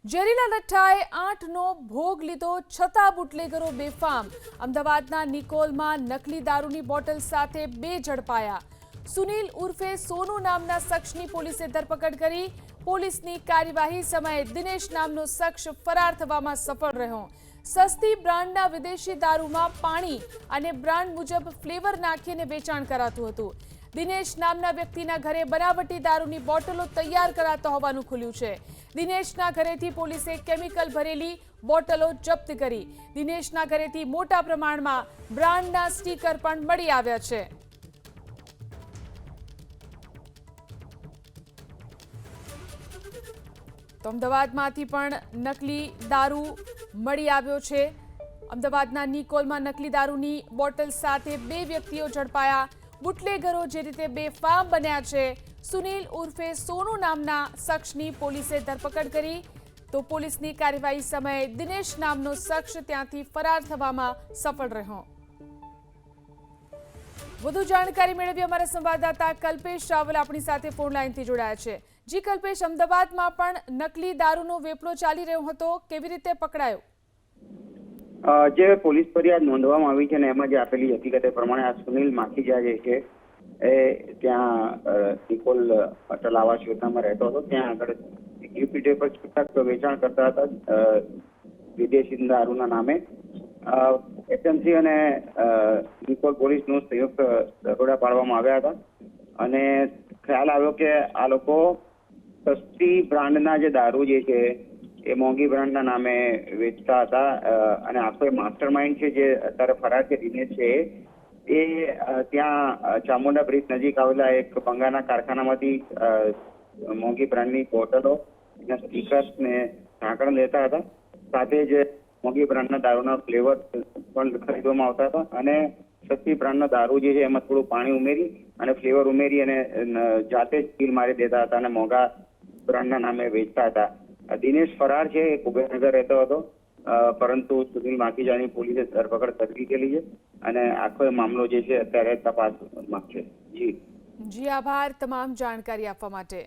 ઝેરીલા લઠ્ઠાએ 8નો ભોગ લીધો છતાં બુટલેગરો બેફામ। અમદાવાદના નિકોલમાં નકલી દારૂની બોટલ સાથે 2 ઝડપાયા। સુનિલ ઉર્ફે સોનુ નામના શખ્સની પોલીસે ધરપકડ કરી। પોલીસની કાર્યવાહી સમયે દિનેશ નામનો શખ્સ ફરાર થવામાં સફળ રહ્યો। સસ્તી બ્રાન્ડના વિદેશી દારૂમાં પાણી અને બ્રાન્ડ મુજબ ફ્લેવર નાખીને વેચાણ કરાતું હતું। દિનેશ નામના વ્યક્તિના ઘરે બનાવટી દારૂની બોટલો તૈયાર કરાતા હોવાનું ખુલ્યું છે। દિનેશના ઘરેથી પોલીસે કેમિકલ ભરેલી બોટલો જપ્ત કરી। દિનેશના ઘરેથી મોટા પ્રમાણમાં બ્રાન્ડના સ્ટીકર પણ મળી આવ્યા છે। તો અમદાવાદમાંથી પણ નકલી દારૂ મળી આવ્યો છે। અમદાવાદના નિકોલમાં નકલી દારૂની બોટલ સાથે 2 વ્યક્તિઓ ઝડપાયા। બુટલેગરો જે રીતે બેફામ બન્યા છે, સુનિલ ઉર્ફે સોનુ નામના શખ્સની પોલીસે ધરપકડ કરી। તો પોલીસની કાર્યવાહી સમયે દિનેશ નામનો શખ્સ ત્યાંથી ફરાર થવામાં સફળ રહ્યો। વધુ જાણકારી મેળવી અમારા સંવાદદાતા કલ્પેશ રાવલ આપણી સાથે ફોન લાઈનથી જોડાયા છે। જી કલ્પેશ, અમદાવાદમાં પણ નકલી દારૂનો વેપલો ચાલી રહ્યો હતો, કેવી રીતે પકડાયો? જે પોલીસ ફરિયાદ નોંધવામાં આવી છે ને એમાં જે આપેલી હકીકતે પ્રમાણે આ સુનિલ માખીજા જે છે એ ત્યાં નિકોલ અટલ આવાસ યોજનામાં રહેતો હતો। ત્યાં આગળ યુપીડે પર છૂટક વેચાણ કરતા હતા વિદેશી દારૂના નામે। એસએમસી અને નિકોલ પોલીસનું સંયુક્ત દરોડા પાડવામાં આવ્યા હતા અને ખ્યાલ આવ્યો કે આ લોકો સસ્તી બ્રાન્ડના જે દારૂ જે છે એ મોંઘી બ્રાન્ડના નામે વેચતા હતા અને આખો માસ્ટર માઇન્ડ છે જે અત્યારે ફરાર છે દિનેશ છે એ ત્યાં ચામુંડા બ્રિજ નજીક આવેલા એક બંગાળના કારખાનામાંથી મોંઘી બ્રાન્ડની બોટલો એના સ્ટીકર્સ ને ઢાંકણ લેતા હતા। સાથે જ મોંઘી બ્રાન્ડના દારૂના ફ્લેવર પણ ખરીદવામાં આવતા હતા અને સસ્તી બ્રાન્ડનો દારૂ જે છે એમાં થોડું પાણી ઉમેરી અને ફ્લેવર ઉમેરી અને જાતે જ સીલ મારી દેતા હતા અને મોંઘા બ્રાન્ડના નામે વેચતા હતા। દિનેશ ફરાર છે, એ કુબેરનગર રહેતો હતો, પરંતુ સુનિલ માખીજાની પોલીસે ધરપકડ કરી લીધેલી છે અને આખો મામલો જે છે અત્યારે તપાસમાં છે। જી આભાર તમામ જાણકારી આપવા માટે।